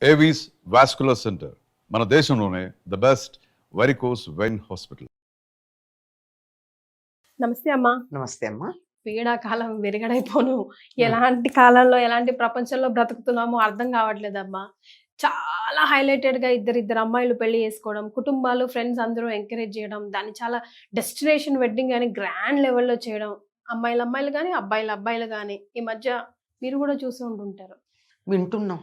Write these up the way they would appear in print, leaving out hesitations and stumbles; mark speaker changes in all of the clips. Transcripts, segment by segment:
Speaker 1: Avis vascular centre మన దేశంలోనే the best varicose vein hospital.
Speaker 2: నమస్తే అమ్మా.
Speaker 3: నమస్తే అమ్మా.
Speaker 2: పీడాకాలం విరగడైపోను. ఎలాంటి కాలంలో ఎలాంటి ప్రపంచంలో బ్రతుకుతున్నామో అర్థం కావట్లేదమ్మా. చాలా హైలైటెడ్గా ఇద్దరు అమ్మాయిలు పెళ్లి చేసుకోవడం, కుటుంబాలు ఫ్రెండ్స్ అందరూ ఎంకరేజ్ చేయడం, దాన్ని చాలా డెస్టినేషన్ వెడ్డింగ్ అని గ్రాండ్ లెవెల్లో చేయడం, అమ్మాయిలు కానీ అబ్బాయిలు కానీ ఈ మధ్య మీరు కూడా చూసి ఉంటుంటారు.
Speaker 3: వింటున్నాం.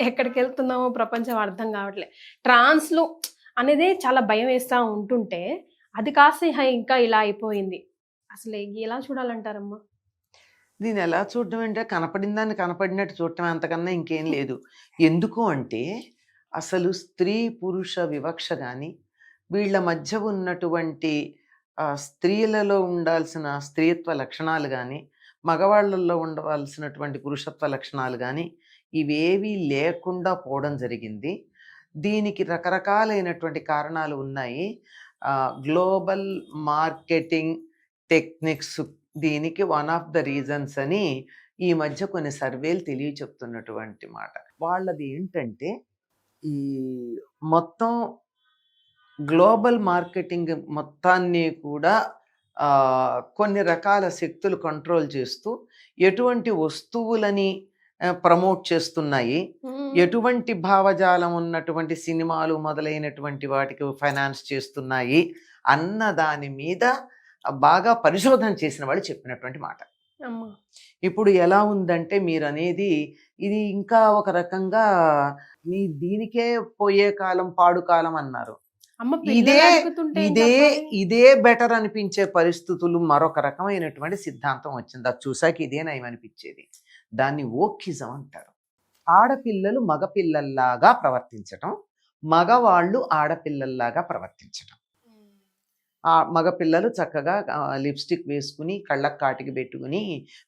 Speaker 2: ఎక్కడికి వెళ్తున్నామో ప్రపంచం అర్థం కావట్లేదు. ట్రాన్స్లు అనేది చాలా భయం వేస్తూ ఉంటుంటే అది కాస్త ఇంకా ఇలా అయిపోయింది. అసలు ఎలా చూడాలంటారమ్మా?
Speaker 3: దీన్ని ఎలా చూడటం అంటే కనపడిన దాన్ని కనపడినట్టు చూడటం, అంతకన్నా ఇంకేం లేదు. ఎందుకు అంటే అసలు స్త్రీ పురుష వివక్ష కానీ, వీళ్ళ మధ్య ఉన్నటువంటి స్త్రీలలో ఉండాల్సిన స్త్రీత్వ లక్షణాలు కానీ, మగవాళ్ళల్లో ఉండవలసినటువంటి పురుషత్వ లక్షణాలు కానీ ఇవేవీ లేకుండా పోవడం జరిగింది. దీనికి రకరకాలైనటువంటి కారణాలు ఉన్నాయి. గ్లోబల్ మార్కెటింగ్ టెక్నిక్స్ దీనికి వన్ ఆఫ్ ద రీజన్స్ అని ఈ మధ్య కొన్ని సర్వేలు తెలియచెప్తున్నటువంటి మాట. వాళ్ళది ఏంటంటే ఈ మొత్తం గ్లోబల్ మార్కెటింగ్ మొత్తాన్ని కూడా కొన్ని రకాల శక్తులు కంట్రోల్ చేస్తూ ఎటువంటి వస్తువులని ప్రమోట్ చేస్తున్నాయి, ఎటువంటి భావజాలం ఉన్నటువంటి సినిమాలు మొదలైనటువంటి వాటికి ఫైనాన్స్ చేస్తున్నాయి అన్న దాని మీద బాగా పరిశోధన చేసిన వాళ్ళు చెప్పినటువంటి మాట. ఇప్పుడు ఎలా ఉందంటే మీరు అనేది ఇది ఇంకా ఒక రకంగా మీ దీనికే పోయే కాలం పాడు కాలం అన్నారు. ఇదే బెటర్ అనిపించే పరిస్థితులు మరొక రకమైనటువంటి సిద్ధాంతం వచ్చింది. అది చూసాక ఇదే నయం అనిపించేది. దాన్ని ఓకిజం అంటారు. ఆడపిల్లలు మగపిల్లల్లాగా ప్రవర్తించటం, మగవాళ్ళు ఆడపిల్లల్లాగా ప్రవర్తించటం. మగపిల్లలు చక్కగా లిప్స్టిక్ వేసుకుని, కళ్ళకు కాటికి పెట్టుకుని,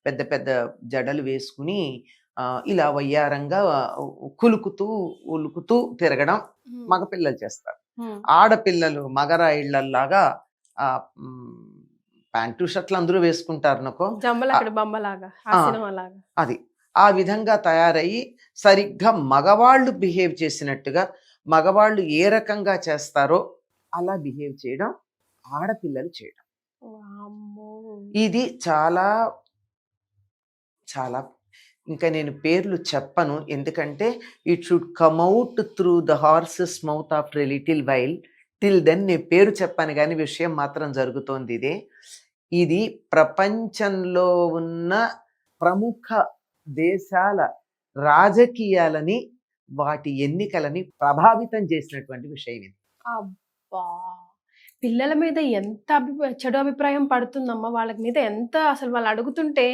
Speaker 3: పెద్ద పెద్ద జడలు వేసుకుని ఇలా వయ్యారంగా కులుకుతూ ఉలుకుతూ తిరగడం మగపిల్లలు చేస్తారు. ఆడపిల్లలు మగరాయిళ్లలాగా ప్యాంటు షర్ట్లు అందరూ వేసుకుంటారు అనుకో, అది ఆ విధంగా తయారయ్యి సరిగ్గా మగవాళ్ళు బిహేవ్ చేసినట్టుగా, మగవాళ్ళు ఏ రకంగా చేస్తారో అలా బిహేవ్ చేయడం ఆడపిల్లలు చేయడం. ఇది చాలా చాలా ఇంకా నేను పేర్లు చెప్పను, ఎందుకంటే it should come out through the horse's mouth after a little while. Till then నేను పేరు చెప్పాను కానీ విషయం మాత్రం జరుగుతోంది ఇదే. ఇది ప్రపంచంలో ఉన్న ప్రముఖ దేశాల రాజకీయాలని, వాటి ఎన్నికలని ప్రభావితం చేసినటువంటి విషయం ఇది.
Speaker 2: అబ్బా, పిల్లల మీద ఎంత చెడు అభిప్రాయం పడుతుందమ్మా, వాళ్ళ మీద ఎంత అసలు వాళ్ళు అడుగుతుంటే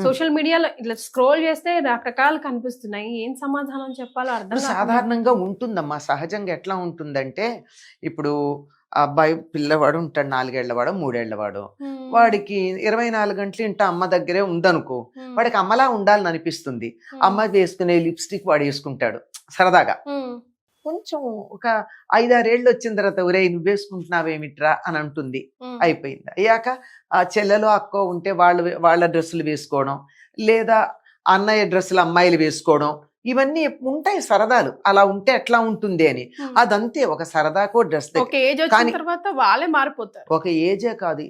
Speaker 2: సోషల్ మీడియాలో ఇట్లా స్క్రోల్ చేస్తే రకరకాలు కనిపిస్తున్నాయి. ఏం సమాధానం చెప్పాలో అర్థం.
Speaker 3: సాధారణంగా ఉంటుందమ్మా, సహజంగా ఎట్లా ఉంటుందంటే ఇప్పుడు అబ్బాయి పిల్లవాడు ఉంటాడు, 4 ఏళ్లవాడు 3 ఏళ్లవాడు, వాడికి 24 గంటలు ఇంట అమ్మ దగ్గరే ఉందనుకో, వాడికి అమ్మలా ఉండాలని అనిపిస్తుంది. అమ్మ వేసుకునే లిప్స్టిక్ వాడు వేసుకుంటాడు సరదాగా. కొంచెం ఒక 5-6 ఏళ్ళు వచ్చిన తర్వాత ఒరే నువ్వు వేసుకుంటున్నావేమిట్రా అని అంటుంది. అయిపోయింది. అయ్యాక ఆ చెల్లెలు అక్కో ఉంటే వాళ్ళ డ్రెస్సులు వేసుకోవడం, లేదా అన్నయ్య డ్రెస్సులు అమ్మాయిలు వేసుకోవడం, ఇవన్నీ ఉంటాయి సరదాలు. అలా ఉంటే ఎట్లా ఉంటుంది అని, అదంతే ఒక సరదాకో డ్రెస్.
Speaker 2: వాళ్ళే మారిపోతారు.
Speaker 3: ఒక ఏజే కాదు,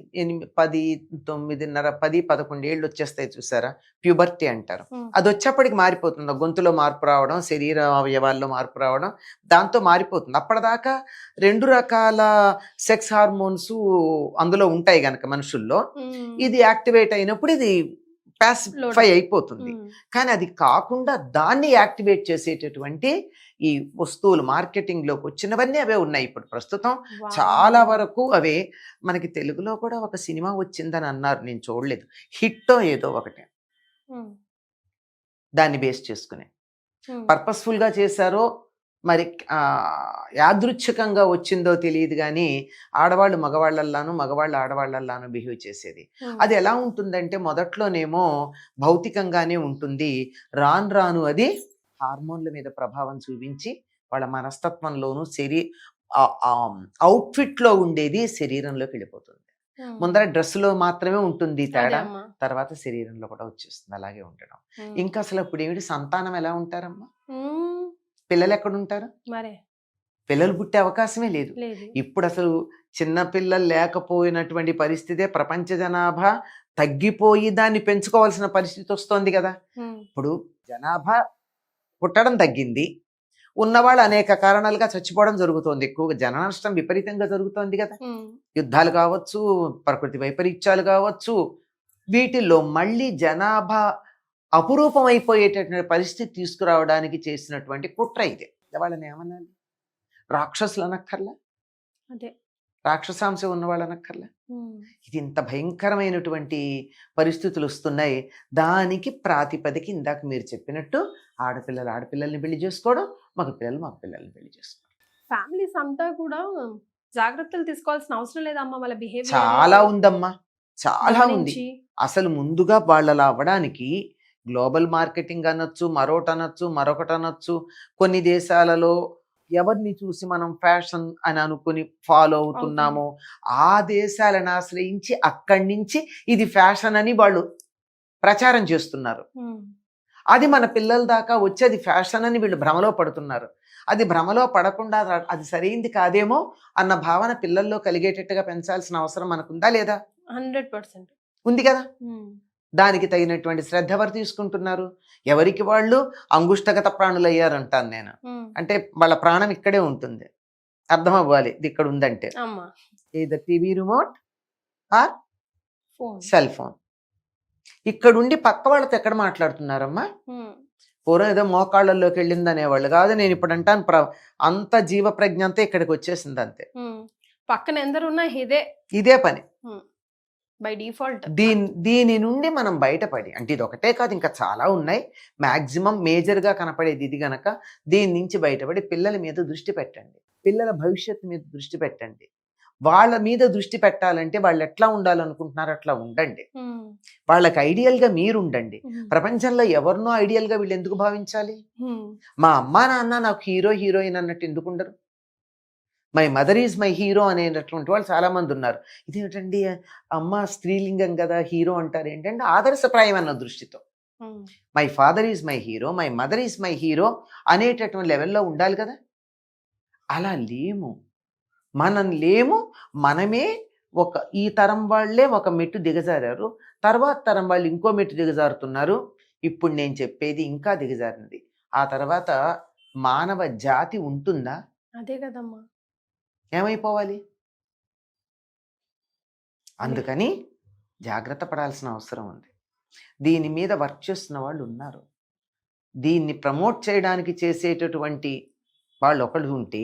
Speaker 3: 10, 9:30, 10, 11 ఏళ్ళు వచ్చేస్తాయి చూసారా, ప్యూబర్టీ అంటారు. అది వచ్చేప్పటికి మారిపోతుంది. గొంతులో మార్పు రావడం, శరీర అవయవాల్లో మార్పు రావడం, దాంతో మారిపోతుంది. అప్పటిదాకా 2 రకాల సెక్స్ హార్మోన్స్ అందులో ఉంటాయి గనక మనుషుల్లో, ఇది యాక్టివేట్ అయినప్పుడు ఇది పాసిఫై అయిపోతుంది. కానీ అది కాకుండా దాన్ని యాక్టివేట్ చేసేటటువంటి ఈ వస్తువులు మార్కెటింగ్ లోకి వచ్చినవన్నీ అవే ఉన్నాయి ఇప్పుడు ప్రస్తుతం. చాలా వరకు అవే. మనకి తెలుగులో కూడా ఒక సినిమా వచ్చిందని అన్నారు, నేను చూడలేదు, హిట్టో ఏదో ఒకటి, దాన్ని బేస్ చేసుకుని పర్పస్ఫుల్ గా చేశారో మరి యాదృచ్ఛికంగా వచ్చిందో తెలియదు కానీ ఆడవాళ్ళు మగవాళ్ళల్లాను, మగవాళ్ళు ఆడవాళ్ళల్లాను బిహేవ్ చేసేది. అది ఎలా ఉంటుందంటే మొదట్లోనేమో భౌతికంగానే ఉంటుంది, రాను రాను అది హార్మోన్ల మీద ప్రభావం చూపించి వాళ్ళ మనస్తత్వంలోను అవుట్ఫిట్ లో ఉండేది శరీరంలోకి వెళ్ళిపోతుంది. ముందర డ్రెస్సులో మాత్రమే ఉంటుంది తేడా, తర్వాత శరీరంలో కూడా వచ్చేస్తుంది అలాగే ఉండడం. ఇంకా అసలు ఇప్పుడు ఏమిటి సంతానం ఎలా ఉంటారమ్మా? పిల్లలు ఎక్కడుంటారు?
Speaker 2: మరే
Speaker 3: పిల్లలు పుట్టే అవకాశమే లేదు.
Speaker 2: లేదు.
Speaker 3: ఇప్పుడు అసలు చిన్న పిల్లలు లేకపోయినటువంటి పరిస్థితే, ప్రపంచ జనాభా తగ్గిపోయి దాన్ని పెంచుకోవాల్సిన పరిస్థితి వస్తోంది కదా.
Speaker 2: ఉమ్,
Speaker 3: ఇప్పుడు జనాభా పుట్టడం తగ్గింది, ఉన్నవాళ్ళు అనేక కారణాలుగా చచ్చిపోవడం జరుగుతోంది, ఎక్కువగా జన నష్టం విపరీతంగా జరుగుతోంది కదా.
Speaker 2: ఉమ్,
Speaker 3: యుద్ధాలు కావచ్చు, ప్రకృతి వైపరీత్యాలు కావచ్చు, వీటిల్లో మళ్ళీ జనాభా అపురూపం అయిపోయేటటువంటి పరిస్థితి తీసుకురావడానికి చేసినటువంటి కుట్ర ఇది. వాళ్ళని ఏమనాలి? రాక్షసులు అనక్కర్లా,
Speaker 2: అదే.
Speaker 3: రాక్షసాంశం ఉన్నవాళ్ళు అనక్కర్లా.
Speaker 2: ఉమ్,
Speaker 3: ఇది ఇంత భయంకరమైనటువంటి పరిస్థితులు వస్తున్నాయి. దానికి ప్రాతిపదిక ఇందాక మీరు చెప్పినట్టు ఆడపిల్లలు ఆడపిల్లల్ని పెళ్లి చేసుకోవడం, మగ పిల్లల్ని పెళ్లి చేసుకోవడం.
Speaker 2: ఫ్యామిలీస్ అంతా కూడా జాగ్రత్తలు తీసుకోవాల్సిన అవసరం లేదమ్మా వాళ్ళ బిహేవియర్
Speaker 3: చాలా ఉందమ్మా, చాలా ఉంది. అసలు ముందుగా వాళ్ళలా అవ్వడానికి గ్లోబల్ మార్కెటింగ్ అనొచ్చు, మరొకటి అనొచ్చు. కొన్ని దేశాలలో ఎవరిని చూసి మనం ఫ్యాషన్ అని అనుకుని ఫాలో అవుతున్నామో ఆ దేశాలను ఆశ్రయించి అక్కడి నుంచి ఇది ఫ్యాషన్ అని వాళ్ళు ప్రచారం చేస్తున్నారు. అది మన పిల్లల దాకా వచ్చి అది ఫ్యాషన్ అని వీళ్ళు భ్రమలో పడుతున్నారు. అది భ్రమలో పడకుండా అది సరైంది కాదేమో అన్న భావన పిల్లల్లో కలిగేటట్టుగా పెంచాల్సిన అవసరం మనకుందా లేదా?
Speaker 2: 100%
Speaker 3: ఉంది కదా. దానికి తగినటువంటి శ్రద్ధ ఎవరు తీసుకుంటున్నారు? ఎవరికి వాళ్ళు అంగుష్టగత ప్రాణులు అయ్యారంటాను నేను. అంటే వాళ్ళ ప్రాణం ఇక్కడే ఉంటుంది, అర్థం అవ్వాలి ఇది ఇక్కడ ఉందంటే. ఏదో TV remote or cell phone. ఇక్కడుండి పక్క వాళ్ళతో ఎక్కడ మాట్లాడుతున్నారమ్మా? పూర్వం ఏదో మోకాళ్ళల్లోకి వెళ్ళింది అనేవాళ్ళు కాదు. నేను ఇప్పుడు అంటాను అంత జీవ ప్రజ్ఞ అంతా ఇక్కడికి వచ్చేసింది అంతే.
Speaker 2: పక్కన ఎందరున్నా
Speaker 3: ఇదే పని
Speaker 2: బై డిఫాల్ట్.
Speaker 3: దీని నుండి మనం బయటపడి, అంటే ఇది ఒకటే కాదు ఇంకా చాలా ఉన్నాయి, మాక్సిమం మేజర్గా కనపడేది ఇది గనక. దీని నుంచి బయటపడి పిల్లల మీద దృష్టి పెట్టండి, పిల్లల భవిష్యత్తు మీద దృష్టి పెట్టండి. వాళ్ళ మీద దృష్టి పెట్టాలంటే వాళ్ళు ఎట్లా ఉండాలనుకుంటున్నారు అట్లా ఉండండి. వాళ్ళకి ఐడియల్గా మీరు ఉండండి. ప్రపంచంలో ఎవరినో ఐడియల్గా వీళ్ళు ఎందుకు భావించాలి? మా అమ్మా నాన్న నాకు హీరో హీరోయిన్ అన్నట్టు ఎందుకు ఉండరు? My mother is my hero అనేటటువంటి వాళ్ళు చాలా మంది ఉన్నారు. ఇదేమిటండి అమ్మ స్త్రీలింగం కదా హీరో అంటారు ఏంటంటే ఆదర్శప్రాయం అన్న దృష్టితో. My father is my hero, my mother is my hero అనేటటువంటి లెవెల్లో ఉండాలి కదా. అలా లేము, మనం లేము. మనమే ఈ తరం వాళ్ళే ఒక మెట్టు దిగజారారు, తర్వాత తరం వాళ్ళు ఇంకో మెట్టు దిగజారుతున్నారు. ఇప్పుడు నేను చెప్పేది ఇంకా దిగజారినది. ఆ తర్వాత మానవ జాతి ఉంటుందా?
Speaker 2: అదే కదమ్మా,
Speaker 3: ఏమైపోవాలి? అందుకని జాగ్రత్త పడాల్సిన అవసరం ఉంది. దీని మీద వర్క్ చేస్తున్న వాళ్ళు ఉన్నారు. దీన్ని ప్రమోట్ చేయడానికి చేసేటటువంటి వాళ్ళు ఒకళ్ళు ఉంటే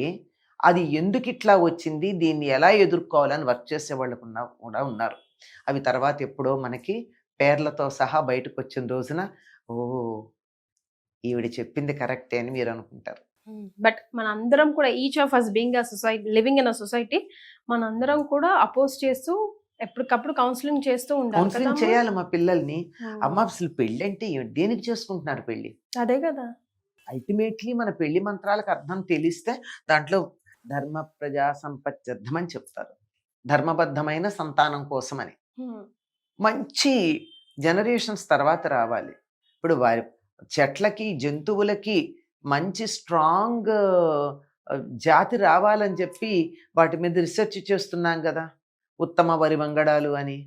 Speaker 3: అది ఎందుకు ఇట్లా వచ్చింది, దీన్ని ఎలా ఎదుర్కోవాలని వర్క్ చేసే వాళ్ళు కూడా ఉన్నారు. అవి తర్వాత ఎప్పుడో మనకి పేర్లతో సహా బయటకు వచ్చిన రోజున ఓ ఈవిడ చెప్పింది కరెక్టే అని మీరు అనుకుంటారు.
Speaker 2: బట్ మన అందరం కూడా each of us being a society, living in a society, మన అందరం కూడా అపోజ్ చేస్తూ ఎప్పటికప్పుడు కౌన్సిలింగ్ చేస్తూ ఉండాలి.
Speaker 3: కౌన్సిలింగ్ చేయాలి మా పిల్లల్ని. అమ్మ అసలు పెళ్ళి అంటే దేనికి చేసుకుంటున్నారు పెళ్ళి?
Speaker 2: అదే కదా.
Speaker 3: అల్టిమేట్లీ మన పెళ్లి మంత్రాలకు అర్థం తెలిస్తే దాంట్లో ధర్మ ప్రజా సంపత్యర్థం అని చెప్తారు, ధర్మబద్ధమైన సంతానం కోసమని. మంచి జనరేషన్స్ తర్వాత రావాలి. ఇప్పుడు వారి చెట్లకి జంతువులకి మంచి స్ట్రాంగ్ జాతి రావాలని చెప్పి వాటి మీద రీసెర్చ్ చేస్తున్నాం కదా. ఉత్తమ వరి వంగడాలు అని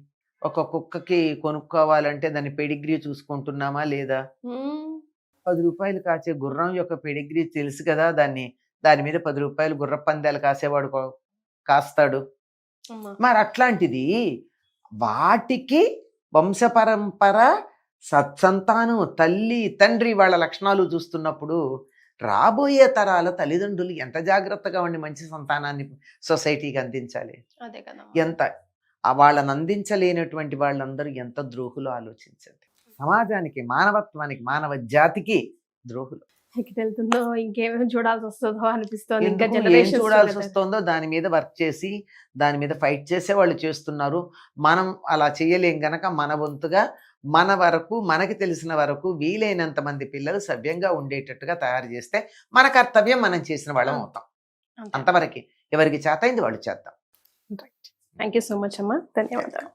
Speaker 3: ఒక కుక్కకి కొనుక్కోవాలంటే దాని పెడిగ్రీ చూసుకుంటున్నామా లేదా? 10 రూపాయలు కాచే గుర్రం యొక్క పెడిగ్రీ తెలుసు కదా. దాని మీద 10 రూపాయలు గుర్ర పందాలు కాసేవాడు కాస్తాడు. మరి అట్లాంటిది వాటికి వంశపరంపర సత్సంతానం తల్లి తండ్రి వాళ్ళ లక్షణాలు చూస్తున్నప్పుడు రాబోయే తరాల తల్లిదండ్రులు ఎంత జాగ్రత్తగా ఉండి మంచి సంతానాన్ని సొసైటీకి అందించాలి. ఎంత వాళ్ళని అందించలేనటువంటి వాళ్ళందరూ ఎంత ద్రోహులు ఆలోచించండి. సమాజానికి, మానవత్వానికి, మానవ జాతికి ద్రోహులు.
Speaker 2: వెళ్తుందో ఇంకేమేమి చూడాల్సి వస్తుందో అనిపిస్తుంది.
Speaker 3: ఏం చూడాల్సి వస్తుందో దాని మీద వర్క్ చేసి దాని మీద ఫైట్ చేసే వాళ్ళు చేస్తున్నారు. మనం అలా చేయలేం గనక మన వంతుగా మన వరకు, మనకి తెలిసిన వరకు వీలైనంత మంది పిల్లలు సవ్యంగా ఉండేటట్టుగా తయారు చేస్తే మన కర్తవ్యం మనం చేసిన వాళ్ళం అవుతాం. అంతవరకు ఎవరికి చేతైంది వాళ్ళు చేద్దాం.
Speaker 2: థ్యాంక్ యూ సో మచ్ అమ్మా, ధన్యవాదాలు.